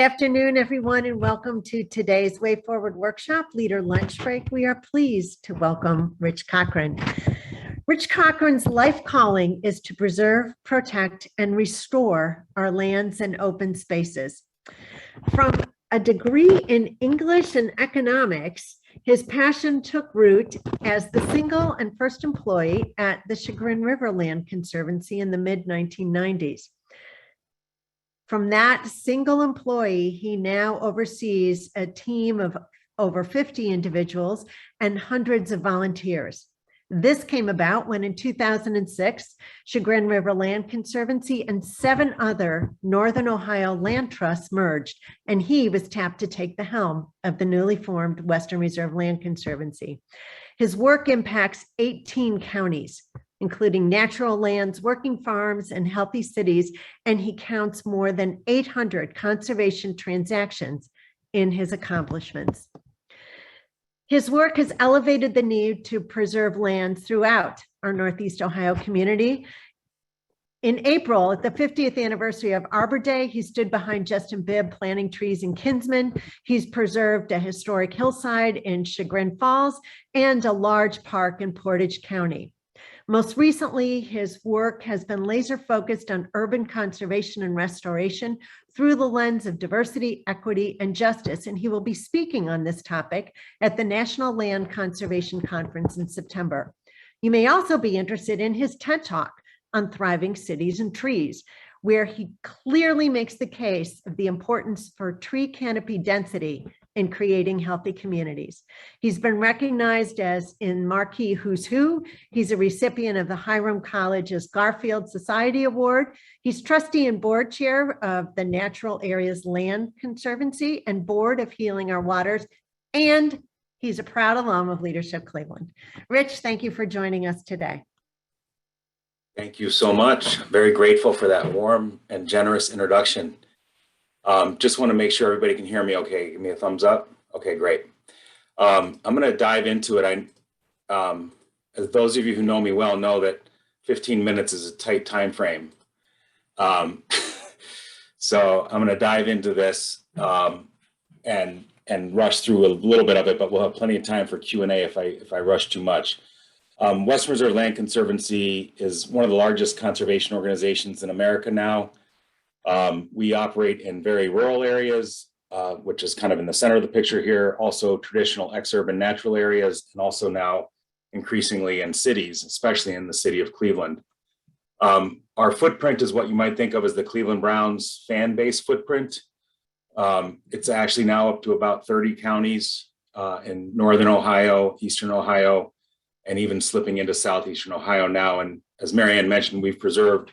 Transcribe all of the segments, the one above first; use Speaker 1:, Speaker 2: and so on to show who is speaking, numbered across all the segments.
Speaker 1: Afternoon, everyone, and welcome to today's Way Forward Workshop, Leader Lunch Break. We are pleased to welcome Rich Cochran. Rich Cochran's life calling is to preserve, protect, and restore our lands and open spaces. From a degree in English and economics, his passion took root as the single and first employee at the Cochran River Land Conservancy in the mid-1990s. From that single employee, he now oversees a team of over 50 individuals and hundreds of volunteers. This came about when in 2006, Cochran River Land Conservancy and 7 other Northern Ohio land trusts merged, and he was tapped to take the helm of the newly formed Western Reserve Land Conservancy. His work impacts 18 counties, including natural lands, working farms, and healthy cities, and he counts more than 800 conservation transactions in his accomplishments. His work has elevated the need to preserve lands throughout our Northeast Ohio community. In April, at the 50th anniversary of Arbor Day, he stood behind Justin Bibb planting trees in Kinsman. He's preserved a historic hillside in Chagrin Falls and a large park in Portage County. Most recently, his work has been laser focused on urban conservation and restoration through the lens of diversity, equity, and justice, and he will be speaking on this topic at the National Land Conservation Conference in September. You may also be interested in his TED Talk on thriving cities and trees, where he clearly makes the case of the importance for tree canopy density in creating healthy communities. He's been recognized as in Marquee Who's Who. He's a recipient of the Hiram College's Garfield Society Award. He's trustee and board chair of the Natural Areas Land Conservancy and board of Healing Our Waters. And he's a proud alum of Leadership Cleveland. Rich, thank you for joining us today.
Speaker 2: Thank you so much. Very grateful for that warm and generous introduction. Just want to make sure everybody can hear me okay. Give me a thumbs up. Okay, great. I'm going to dive into it. As those of you who know me well know that 15 minutes is a tight time frame. So I'm going to dive into this and rush through a little bit of it, but we'll have plenty of time for Q&A if I rush too much. Western Reserve Land Conservancy is one of the largest conservation organizations in America now. We operate in very rural areas, which is kind of in the center of the picture here, also traditional exurban natural areas, and also now increasingly in cities, especially in the city of Cleveland. Our footprint is what you might think of as the Cleveland Browns fan base footprint. It's actually now up to about 30 counties in Northern Ohio, Eastern Ohio, and even slipping into Southeastern Ohio now. And as Marianne mentioned, we've preserved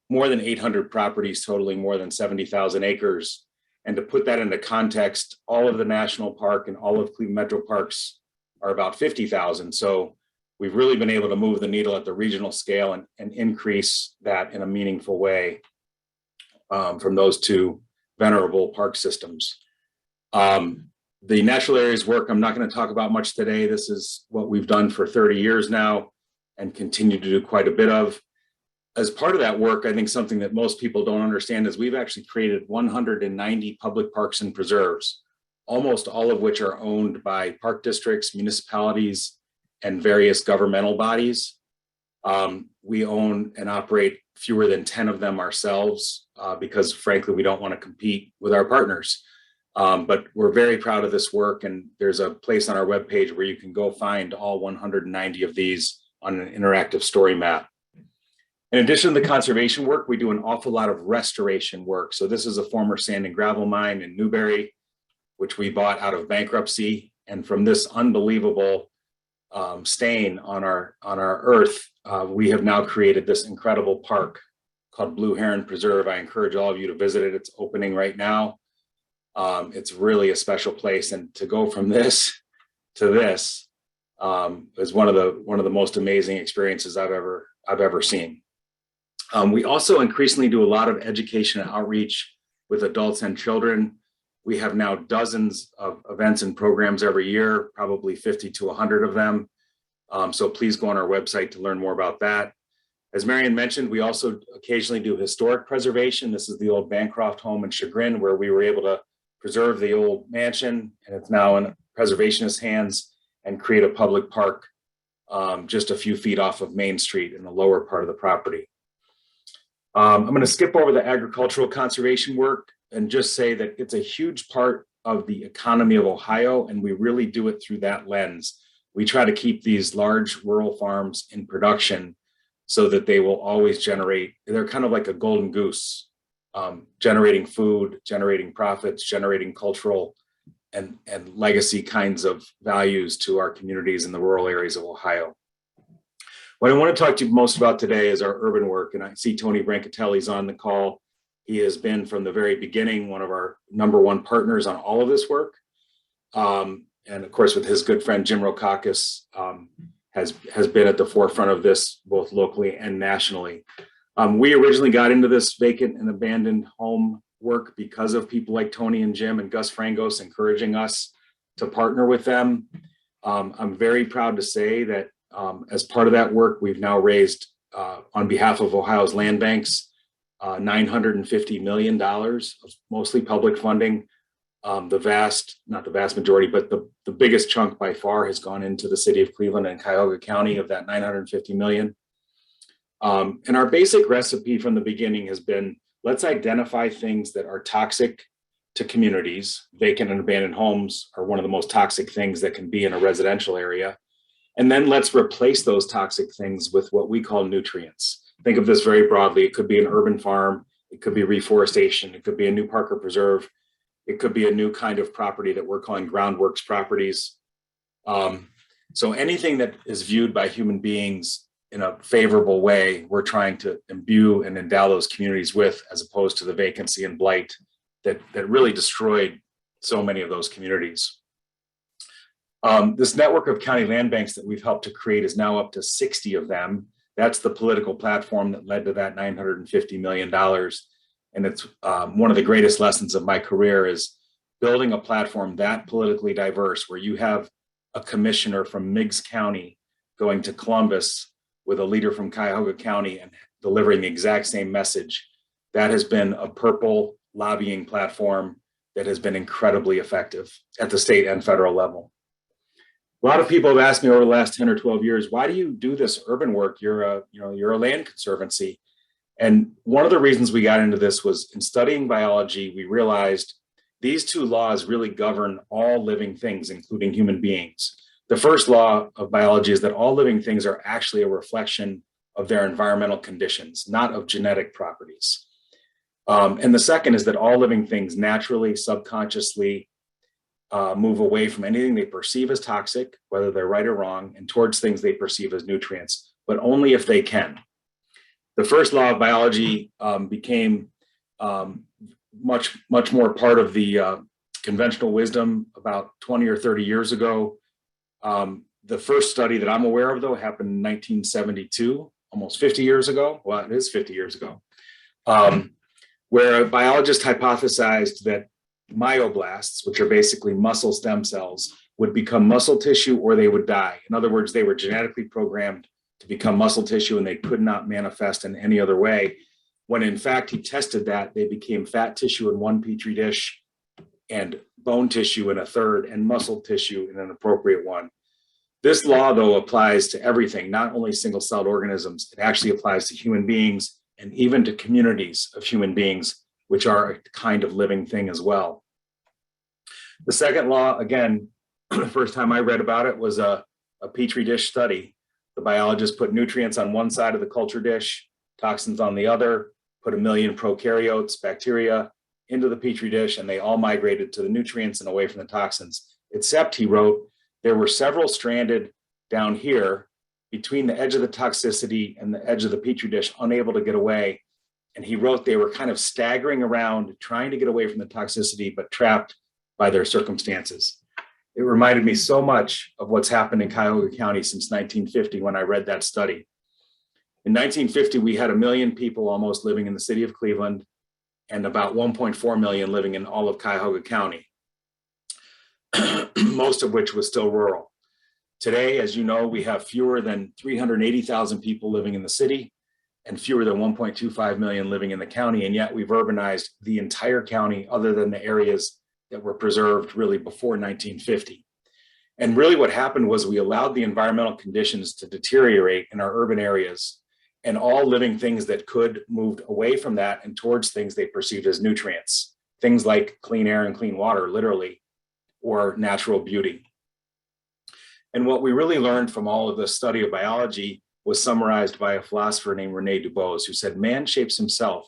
Speaker 2: more than 800 properties totaling more than 70,000 acres. And to put that into context, all of the national park and all of Cleveland Metro Parks are about 50,000. So we've really been able to move the needle at the regional scale and increase that in a meaningful way from those two venerable park systems. The natural areas work, I'm not going to talk about much today. This is what we've done for 30 years now and continue to do quite a bit of. As part of that work, I think something that most people don't understand is we've actually created 190 public parks and preserves, almost all of which are owned by park districts, municipalities, and various governmental bodies. We own and operate fewer than 10 of them ourselves because frankly, we don't want to compete with our partners. But we're very proud of this work, and there's a place on our webpage where you can go find all 190 of these on an interactive story map. In addition to the conservation work, we do an awful lot of restoration work. So this is a former sand and gravel mine in Newberry, which we bought out of bankruptcy. And from this unbelievable stain on our earth, we have now created this incredible park called Blue Heron Preserve. I encourage all of you to visit it. It's opening right now. It's really a special place, and to go from this to this is one of the most amazing experiences I've ever seen. We also increasingly do a lot of education and outreach with adults and children. We have now dozens of events and programs every year, probably 50 to 100 of them. So please go on our website to learn more about that. As Marianne mentioned, we also occasionally do historic preservation. This is the old Bancroft home in Chagrin, where we were able to preserve the old mansion, and it's now in preservationist hands, and create a public park just a few feet off of Main Street in the lower part of the property. I'm going to skip over the agricultural conservation work and just say that it's a huge part of the economy of Ohio, and we really do it through that lens. We try to keep these large rural farms in production so that they will always generate, they're kind of like a golden goose, generating food, generating profits, generating cultural and legacy kinds of values to our communities in the rural areas of Ohio. What I want to talk to you most about today is our urban work, and I see Tony Brancatelli's on the call. He has been from the very beginning one of our #1 partners on all of this work. And of course, with his good friend Jim Rokakis, has been at the forefront of this both locally and nationally. We originally got into this vacant and abandoned home work because of people like Tony and Jim and Gus Frangos encouraging us to partner with them. I'm very proud to say that as part of that work, we've now raised on behalf of Ohio's land banks, $950 million of mostly public funding. Not the vast majority, but the biggest chunk by far has gone into the city of Cleveland and Cuyahoga County of that $950 million. And our basic recipe from the beginning has been, let's identify things that are toxic to communities. Vacant and abandoned homes are one of the most toxic things that can be in a residential area. And then let's replace those toxic things with what we call nutrients. Think of this very broadly. It could be an urban farm. It could be reforestation. It could be a new park or preserve. It could be a new kind of property that we're calling groundworks properties. So anything that is viewed by human beings in a favorable way, we're trying to imbue and endow those communities with, as opposed to the vacancy and blight that really destroyed so many of those communities. This network of county land banks that we've helped to create is now up to 60 of them. That's the political platform that led to that $950 million. And it's one of the greatest lessons of my career is building a platform that politically diverse, where you have a commissioner from Meigs County going to Columbus with a leader from Cuyahoga County and delivering the exact same message. That has been a purple lobbying platform that has been incredibly effective at the state and federal level. A lot of people have asked me over the last 10 or 12 years, why do you do this urban work? You're a land conservancy. And one of the reasons we got into this was in studying biology, we realized these two laws really govern all living things, including human beings. The first law of biology is that all living things are actually a reflection of their environmental conditions, not of genetic properties. And the second is that all living things naturally, subconsciously move away from anything they perceive as toxic, whether they're right or wrong, and towards things they perceive as nutrients, but only if they can. The first law of biology became much more part of the conventional wisdom about 20 or 30 years ago. The first study that I'm aware of, though, happened in 1972, almost 50 years ago. Well, it is 50 years ago, where a biologist hypothesized that myoblasts, which are basically muscle stem cells, would become muscle tissue or they would die. In other words, they were genetically programmed to become muscle tissue and they could not manifest in any other way. When in fact he tested that, they became fat tissue in one petri dish and bone tissue in a third and muscle tissue in an appropriate one. This law, though, applies to everything, not only single-celled organisms. It actually applies to human beings and even to communities of human beings, which are a kind of living thing as well. The second law, again, the first time I read about it was a petri dish study. The biologist put nutrients on one side of the culture dish, toxins on the other, put 1 million prokaryotes, bacteria, into the petri dish, and they all migrated to the nutrients and away from the toxins. Except, he wrote, there were several stranded down here between the edge of the toxicity and the edge of the petri dish, unable to get away. And he wrote they were kind of staggering around, trying to get away from the toxicity, but trapped by their circumstances. It reminded me so much of what's happened in Cuyahoga County since 1950 when I read that study. In 1950, we had 1 million people almost living in the city of Cleveland and about 1.4 million living in all of Cuyahoga County, most of which was still rural. Today, as you know, we have fewer than 380,000 people living in the city and fewer than 1.25 million living in the county, and yet we've urbanized the entire county other than the areas that were preserved really before 1950. And really what happened was we allowed the environmental conditions to deteriorate in our urban areas, and all living things that could moved away from that and towards things they perceived as nutrients, things like clean air and clean water, literally, or natural beauty. And what we really learned from all of the study of biology was summarized by a philosopher named Rene Dubos, who said, man shapes himself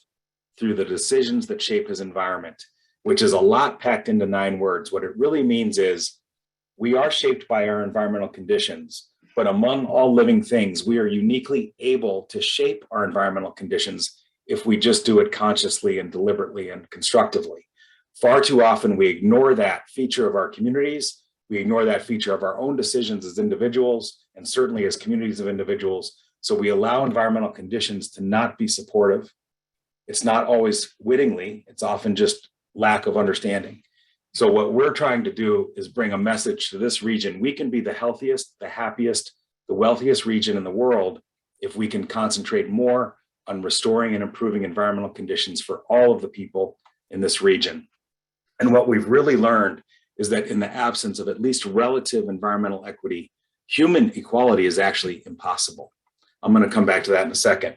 Speaker 2: through the decisions that shape his environment, which is a lot packed into 9 words. What it really means is we are shaped by our environmental conditions, but among all living things, we are uniquely able to shape our environmental conditions if we just do it consciously and deliberately and constructively. Far too often, we ignore that feature of our communities. We ignore that feature of our own decisions as individuals, and certainly as communities of individuals. So we allow environmental conditions to not be supportive. It's not always wittingly, it's often just lack of understanding. So what we're trying to do is bring a message to this region. We can be the healthiest, the happiest, the wealthiest region in the world if we can concentrate more on restoring and improving environmental conditions for all of the people in this region. And what we've really learned is that in the absence of at least relative environmental equity, human equality is actually impossible. I'm going to come back to that in a second.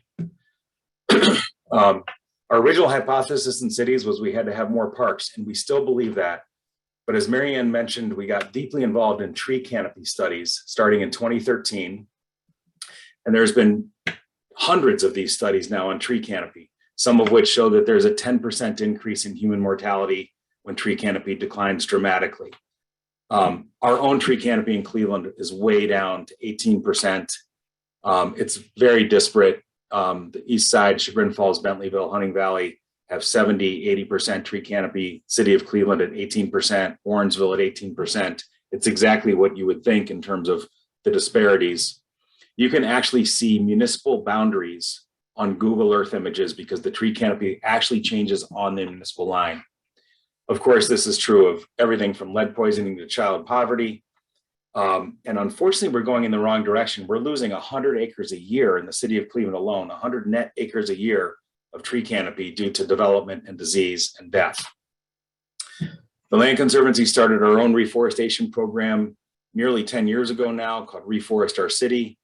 Speaker 2: Our original hypothesis in cities was we had to have more parks, and we still believe that. But as Marianne mentioned, we got deeply involved in tree canopy studies starting in 2013. And there's been hundreds of these studies now on tree canopy, some of which show that there's a 10% increase in human mortality when tree canopy declines dramatically. Our own tree canopy in Cleveland is way down to 18%. It's very disparate. The east side, Chagrin Falls, Bentleyville, Hunting Valley have 70, 80% tree canopy, city of Cleveland at 18%, Warrensville at 18%. It's exactly what you would think in terms of the disparities. You can actually see municipal boundaries on Google Earth images because the tree canopy actually changes on the municipal line. Of course, this is true of everything from lead poisoning to child poverty. And unfortunately, we're going in the wrong direction. We're losing 100 acres a year in the city of Cleveland alone, 100 net acres a year of tree canopy due to development and disease and death. The Land Conservancy started our own reforestation program nearly 10 years ago now called Reforest Our City.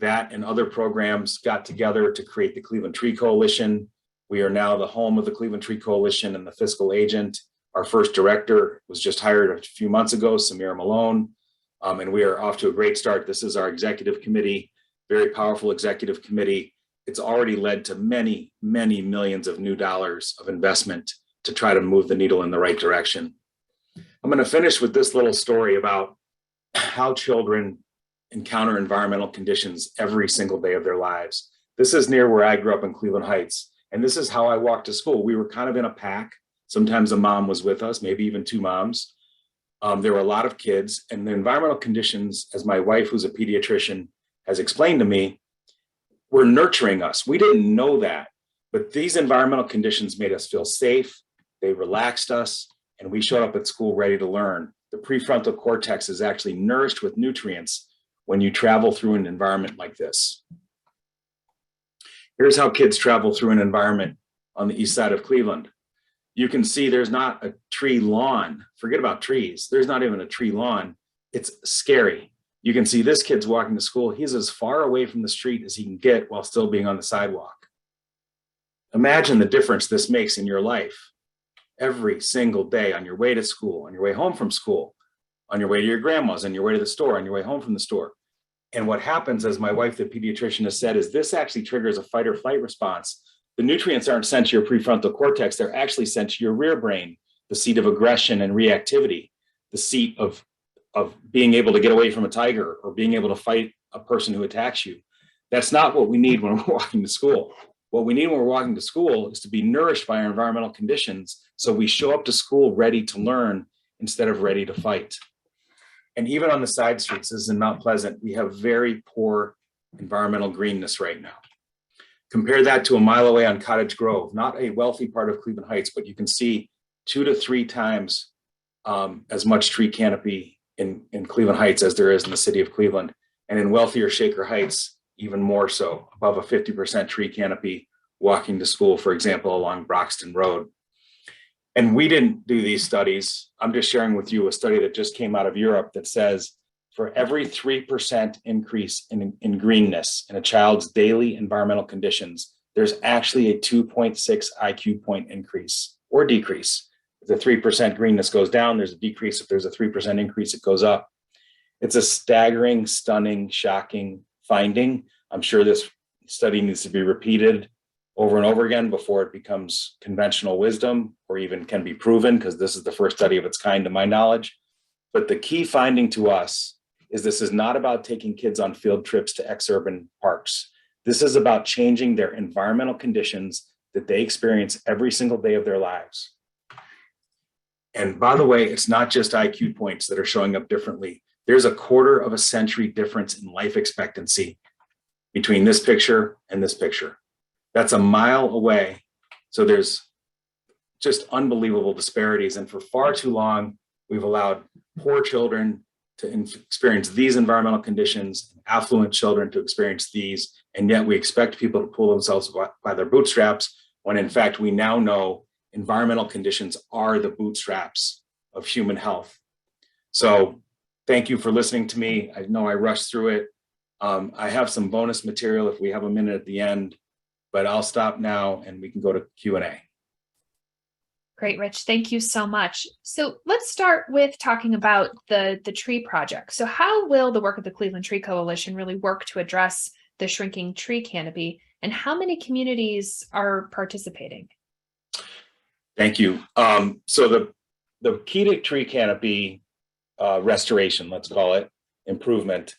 Speaker 2: That and other programs got together to create the Cleveland Tree Coalition. We are now the home of the Cleveland Tree Coalition and the fiscal agent. Our first director was just hired a few months ago, Samira Malone. And we are off to a great start. This is our executive committee, very powerful executive committee. It's already led to many, many millions of new dollars of investment to try to move the needle in the right direction. I'm going to finish with this little story about how children encounter environmental conditions every single day of their lives. This is near where I grew up in Cleveland Heights, and this is how I walked to school. We were kind of in a pack. Sometimes a mom was with us, maybe even 2 moms. There were a lot of kids, and the environmental conditions, as my wife, who's a pediatrician, has explained to me, were nurturing us. We didn't know that, but these environmental conditions made us feel safe. They relaxed us, and we showed up at school ready to learn. The prefrontal cortex is actually nourished with nutrients when you travel through an environment like this. Here's how kids travel through an environment on the east side of Cleveland. You can see there's not a tree lawn. Forget about trees. There's not even a tree lawn. It's scary. You can see this kid's walking to school. He's as far away from the street as he can get while still being on the sidewalk. Imagine the difference this makes in your life every single day on your way to school, on your way home from school, on your way to your grandma's, on your way to the store, on your way home from the store. And what happens, as my wife, the pediatrician, has said, is this actually triggers a fight or flight response. The nutrients aren't sent to your prefrontal cortex. They're actually sent to your rear brain, the seat of aggression and reactivity, the seat of being able to get away from a tiger or being able to fight a person who attacks you. That's not what we need when we're walking to school. What we need when we're walking to school is to be nourished by our environmental conditions so we show up to school ready to learn instead of ready to fight. And even on the side streets, this is in Mount Pleasant, we have very poor environmental greenness right now. Compare that to a mile away on Cottage Grove, not a wealthy part of Cleveland Heights, but you can see 2 to 3 times as much tree canopy in Cleveland Heights as there is in the city of Cleveland. And in wealthier Shaker Heights, even more so, above a 50% tree canopy walking to school, for example, along Broxton Road. And we didn't do these studies. I'm just sharing with you a study that just came out of Europe that says for every 3% increase in greenness in a child's daily environmental conditions, there's actually a 2.6 IQ point increase or decrease. If the 3% greenness goes down, there's a decrease. If there's a 3% increase, it goes up. It's a staggering, stunning, shocking finding. I'm sure this study needs to be repeated over and over again before it becomes conventional wisdom or even can be proven, because this is the first study of its kind to my knowledge. But the key finding to us is this is not about taking kids on field trips to ex-urban parks. This is about changing their environmental conditions that they experience every single day of their lives. And by the way, it's not just IQ points that are showing up differently. There's a quarter of a century difference in life expectancy between this picture and this picture. That's a mile away. So there's just unbelievable disparities. And for far too long, we've allowed poor children to experience these environmental conditions, affluent children to experience these, and yet we expect people to pull themselves by their bootstraps, when in fact we now know environmental conditions are the bootstraps of human health. So thank you for listening to me. I know I rushed through it. I have some bonus material if we have a minute at the end, but I'll stop now and we can go to Q&A.
Speaker 3: Great, Rich. Thank you so much. So let's start with talking about the tree project. So how will the work of the Cleveland Tree Coalition really work to address the shrinking tree canopy, and how many communities are participating?
Speaker 2: Thank you. So the key to tree canopy restoration, let's call it, improvement,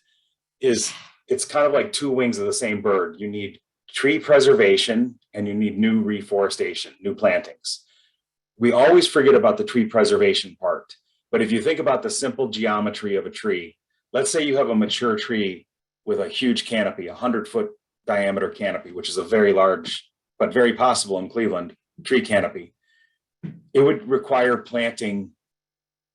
Speaker 2: is it's kind of like two wings of the same bird. You need tree preservation and you need new reforestation, new plantings. We always forget about the tree preservation part, but if you think about the simple geometry of a tree, let's say you have a mature tree with a huge canopy, 100-foot diameter canopy, which is a very large, but very possible in Cleveland, tree canopy. It would require planting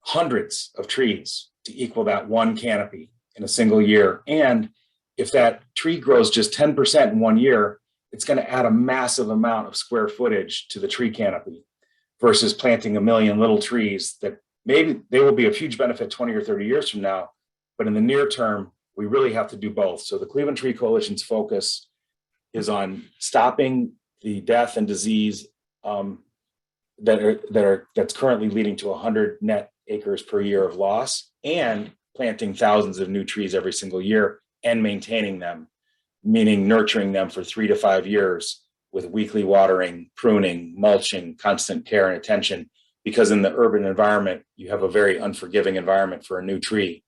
Speaker 2: hundreds of trees to equal that one canopy in a single year. And if that tree grows just 10% in 1 year, it's going to add a massive amount of square footage to the tree canopy versus planting 1 million little trees that maybe they will be of huge benefit 20 or 30 years from now. But in the near term, we really have to do both. So the Cleveland Tree Coalition's focus is on stopping the death and disease that's currently leading to 100 net acres per year of loss, and planting thousands of new trees every single year and maintaining them, meaning nurturing them for 3 to 5 years with weekly watering, pruning, mulching, constant care and attention, because in the urban environment, you have a very unforgiving environment for a new tree.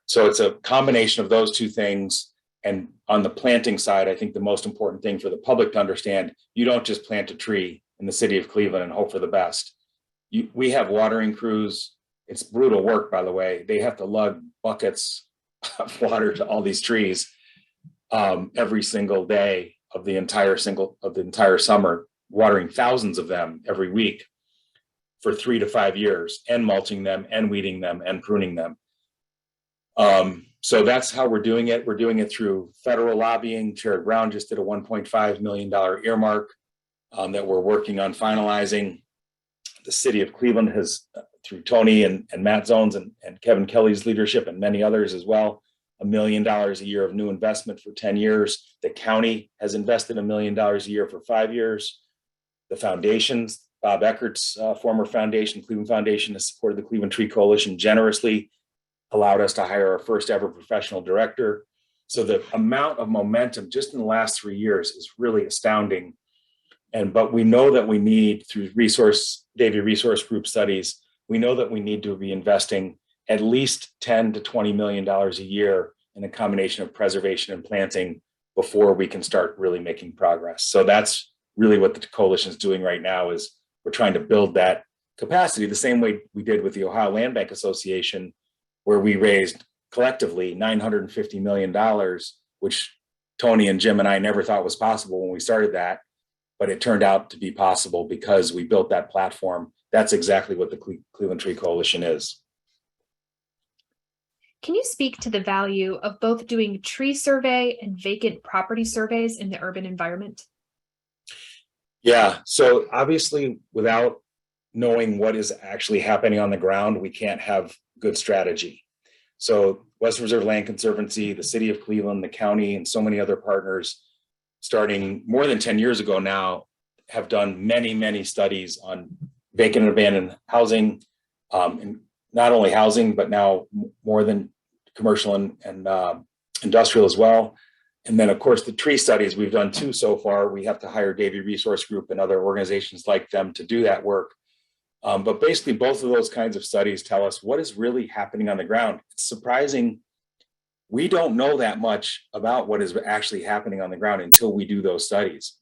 Speaker 2: So it's a combination of those two things. And on the planting side, I think the most important thing for the public to understand, you don't just plant a tree in the city of Cleveland and hope for the best. We have watering crews. It's brutal work, by the way. They have to lug buckets of water to all these trees every single day of the entire summer, watering thousands of them every week for 3 to 5 years, and mulching them and weeding them and pruning them. So that's how we're doing it. We're doing it through federal lobbying. Chair Brown just did a $1.5 million earmark that we're working on finalizing. The city of Cleveland has, through Tony and Matt Zones and Kevin Kelly's leadership and many others as well, $1 million a year of new investment for 10 years. The county has invested $1 million a year for 5 years. The foundations, Bob Eckert's former foundation, Cleveland Foundation, has supported the Cleveland Tree Coalition generously, allowed us to hire our first ever professional director. So the amount of momentum just in the last 3 years is really astounding. But we know that we need, through Davy Resource Group studies, we know that we need to be investing at least $10 to $20 million a year in a combination of preservation and planting before we can start really making progress. So that's really what the coalition is doing right now, is we're trying to build that capacity the same way we did with the Ohio Land Bank Association, where we raised collectively $950 million, which Tony and Jim and I never thought was possible when we started that, but it turned out to be possible because we built that platform. That's exactly what the Cleveland Tree Coalition is.
Speaker 3: Can you speak to the value of both doing tree survey and vacant property surveys in the urban environment?
Speaker 2: Yeah, so obviously without knowing what is actually happening on the ground, we can't have good strategy. So Western Reserve Land Conservancy, the city of Cleveland, the county, and so many other partners, starting more than 10 years ago now, have done many, many studies on vacant and abandoned housing, and not only housing, but now more than commercial and industrial as well. And then, of course, the tree studies, we've done 2 so far. We have to hire Davy Resource Group and other organizations like them to do that work. But basically, both of those kinds of studies tell us what is really happening on the ground. It's surprising. We don't know that much about what is actually happening on the ground until we do those studies.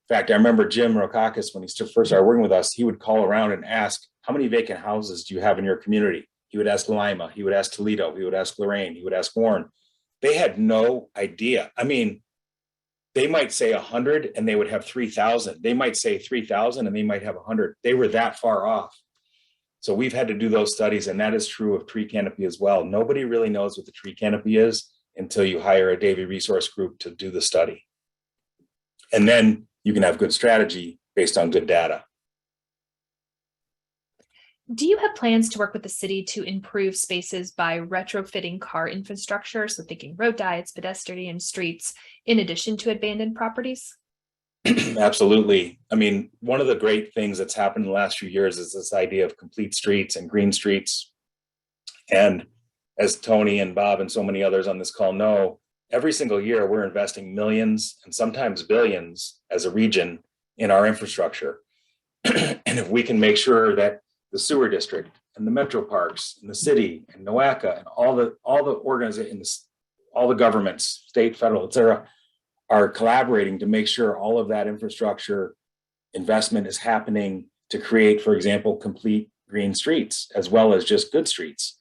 Speaker 2: In fact, I remember Jim Rokakis, when he first started working with us, he would call around and ask, how many vacant houses do you have in your community? He would ask Lima, he would ask Toledo, he would ask Lorraine, he would ask Warren. They had no idea. I mean, they might say 100 and they would have 3,000. They might say 3,000 and they might have 100. They were that far off. So we've had to do those studies, and that is true of tree canopy as well. Nobody really knows what the tree canopy is until you hire a Davy Resource Group to do the study. And then you can have good strategy based on good data.
Speaker 3: Do you have plans to work with the city to improve spaces by retrofitting car infrastructure? So thinking road diets, pedestrian streets, in addition to abandoned properties?
Speaker 2: Absolutely. I mean, one of the great things that's happened in the last few years is this idea of complete streets and green streets. And as Tony and Bob and so many others on this call know, every single year we're investing millions and sometimes billions as a region in our infrastructure. And if we can make sure that the sewer district and the metro parks and the city and NOACA and all the organizations, all the governments, state, federal, et cetera, are collaborating to make sure all of that infrastructure investment is happening to create, for example, complete green streets, as well as just good streets.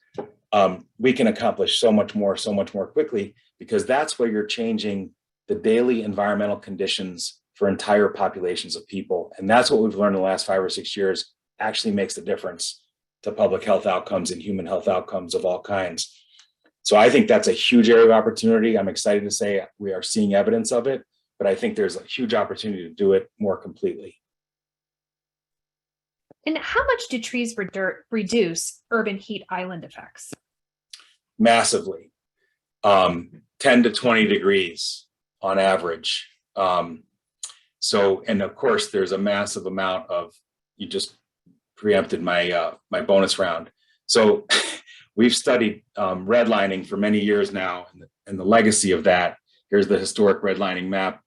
Speaker 2: We can accomplish so much more quickly, because that's where you're changing the daily environmental conditions for entire populations of people. And that's what we've learned in the last 5 or 6 years actually makes the difference to public health outcomes and human health outcomes of all kinds. So I think that's a huge area of opportunity. I'm excited to say we are seeing evidence of it, but I think there's a huge opportunity to do it more completely.
Speaker 3: And how much do trees reduce urban heat island effects?
Speaker 2: Massively, 10 to 20 degrees on average. So, and of course, there's a massive amount of, you just preempted my bonus round. So we've studied redlining for many years now, and the legacy of that. Here's the historic redlining map,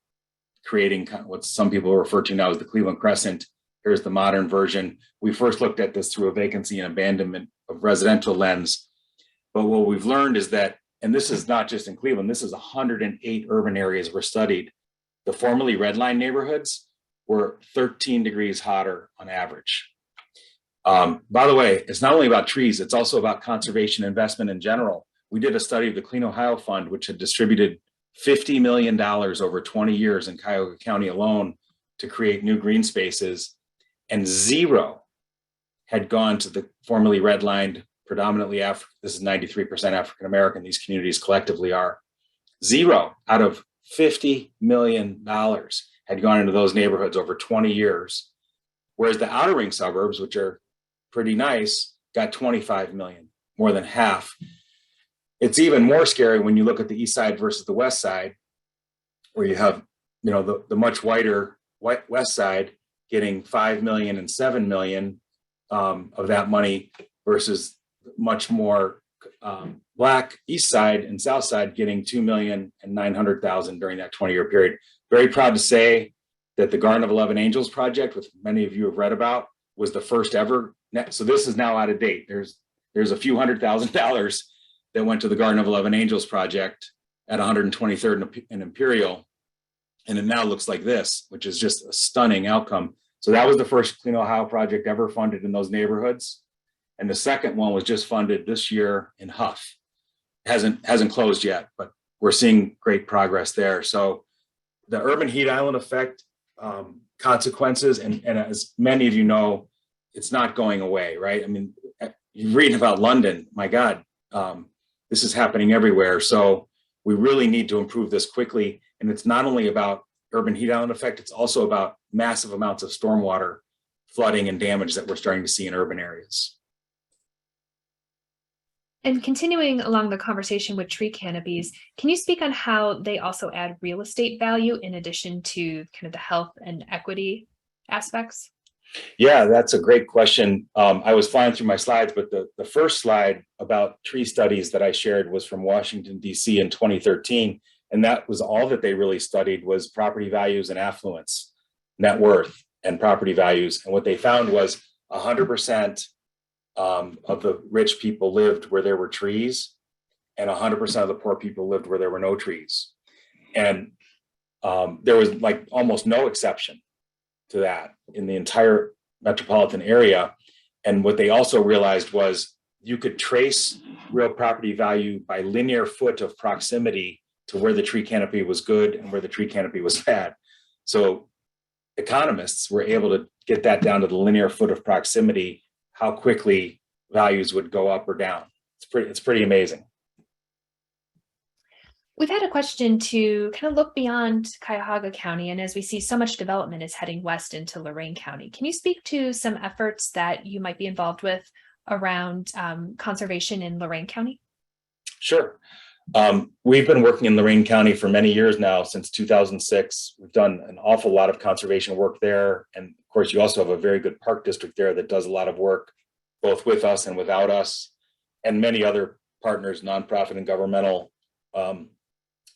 Speaker 2: creating what some people refer to now as the Cleveland Crescent. Here's the modern version. We first looked at this through a vacancy and abandonment of residential lens. But what we've learned is that, and this is not just in Cleveland, this is 108 urban areas were studied. The formerly redlined neighborhoods were 13 degrees hotter on average. By the way, it's not only about trees, it's also about conservation investment in general. We did a study of the Clean Ohio Fund, which had distributed $50 million over 20 years in Cuyahoga County alone to create new green spaces, and zero had gone to the formerly redlined, predominantly this is 93% African American, these communities collectively are. Zero out of $50 million had gone into those neighborhoods over 20 years. Whereas the outer ring suburbs, which are pretty nice, got 25 million, more than half. It's even more scary when you look at the east side versus the west side, where you have, the much whiter west side getting 5 million and 7 million of that money versus much more black east side and south side getting 2 million and 900,000 during that 20-year period. Very proud to say that the Garden of 11 Angels project, which many of you have read about, was the first ever. So this is now out of date. There's a few $100,000 that went to the Garden of 11 Angels project at 123rd and Imperial. And it now looks like this, which is just a stunning outcome. So that was the first Clean Ohio project ever funded in those neighborhoods. And the second one was just funded this year in Huff. Hasn't closed yet, but we're seeing great progress there. So the urban heat island effect consequences, and as many of you know, it's not going away, right? I mean, you read about London, my God, this is happening everywhere. So we really need to improve this quickly. And it's not only about urban heat island effect, it's also about massive amounts of stormwater flooding and damage that we're starting to see in urban areas.
Speaker 3: And continuing along the conversation with tree canopies, can you speak on how they also add real estate value in addition to kind of the health and equity aspects?
Speaker 2: Yeah, that's a great question. I was flying through my slides, but the first slide about tree studies that I shared was from Washington, D.C. in 2013. And that was all that they really studied was property values and affluence, net worth and property values. And what they found was 100% of the rich people lived where there were trees, and 100% of the poor people lived where there were no trees. And there was like almost no exception to that in the entire metropolitan area. And what they also realized was you could trace real property value by linear foot of proximity to where the tree canopy was good and where the tree canopy was bad. So economists were able to get that down to the linear foot of proximity, how quickly values would go up or down. It's pretty amazing.
Speaker 3: We've had a question to kind of look beyond Cuyahoga County, and as we see so much development is heading west into Lorain County, can you speak to some efforts that you might be involved with around conservation in Lorain County?
Speaker 2: Sure. We've been working in Lorain County for many years now, since 2006. We've done an awful lot of conservation work there. And of course, you also have a very good park district there that does a lot of work, both with us and without us, and many other partners, nonprofit and governmental.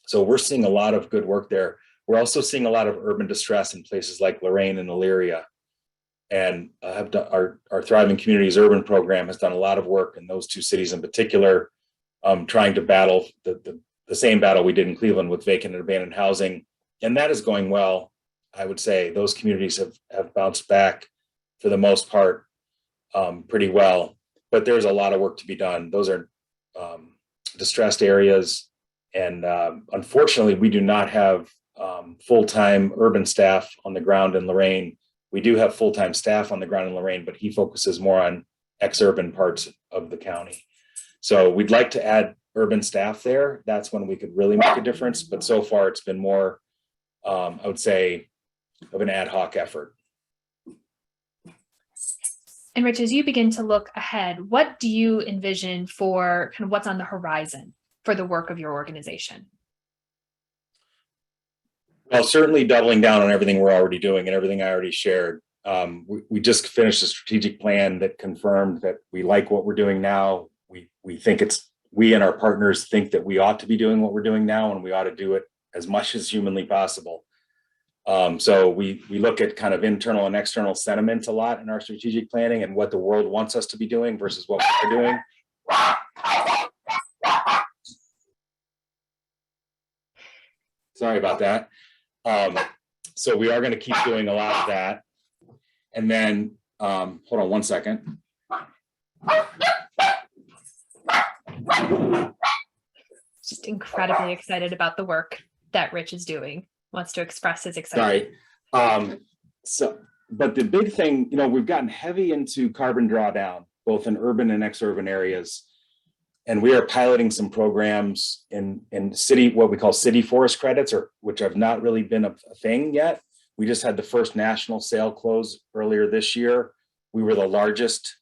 Speaker 2: So we're seeing a lot of good work there. We're also seeing a lot of urban distress in places like Lorain and Elyria. And have done, our Thriving Communities Urban Program has done a lot of work in those two cities in particular, trying to battle the same battle we did in Cleveland with vacant and abandoned housing. And that is going well. I would say those communities have bounced back for the most part pretty well, but there's a lot of work to be done. Those are distressed areas. And unfortunately, we do not have full-time urban staff on the ground in Lorain. We do have full-time staff on the ground in Lorain, but he focuses more on ex-urban parts of the county. So we'd like to add urban staff there. That's when we could really make a difference. But so far, it's been more, I would say, of an ad hoc effort.
Speaker 3: And Rich, as you begin to look ahead, what do you envision for kind of what's on the horizon for the work of your organization?
Speaker 2: Well, certainly doubling down on everything we're already doing and everything I already shared. We just finished a strategic plan that confirmed that we like what we're doing now. We think we and our partners think that we ought to be doing what we're doing now, and we ought to do it as much as humanly possible. So we look at kind of internal and external sentiment a lot in our strategic planning and what the world wants us to be doing versus what we're doing. Sorry about that. So we are going to keep doing a lot of that. And then, hold on one second.
Speaker 3: Just incredibly excited about the work that Rich is doing. Wants to express his excitement.
Speaker 2: Sorry. But the big thing, we've gotten heavy into carbon drawdown, both in urban and ex-urban areas. And we are piloting some programs in city, what we call city forest credits, which have not really been a thing yet. We just had the first national sale close earlier this year. We were the largest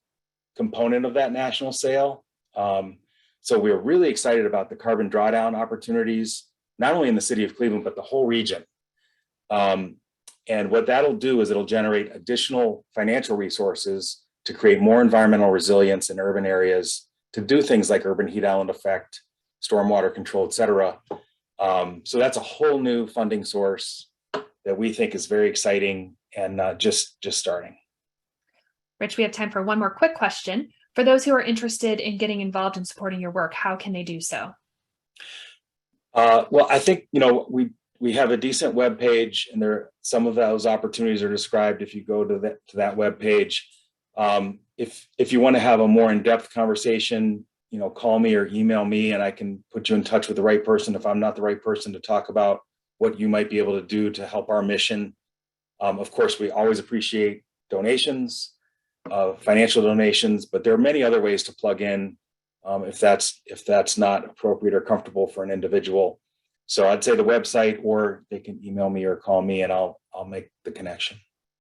Speaker 2: component of that national sale. So we're really excited about the carbon drawdown opportunities, not only in the city of Cleveland, but the whole region. And what that'll do is it'll generate additional financial resources to create more environmental resilience in urban areas, to do things like urban heat island effect, stormwater control, et cetera. So that's a whole new funding source that we think is very exciting and just starting.
Speaker 3: Rich, we have time for one more quick question. For those who are interested in getting involved in supporting your work, how can they do so?
Speaker 2: Well, I think, we have a decent web page, and some of those opportunities are described if you go to that web page. If you want to have a more in-depth conversation, call me or email me, and I can put you in touch with the right person if I'm not the right person to talk about what you might be able to do to help our mission. Of course, we always appreciate donations, financial donations, but there are many other ways to plug in if that's not appropriate or comfortable for an individual. So I'd say the website, or they can email me or call me, and I'll make the connection.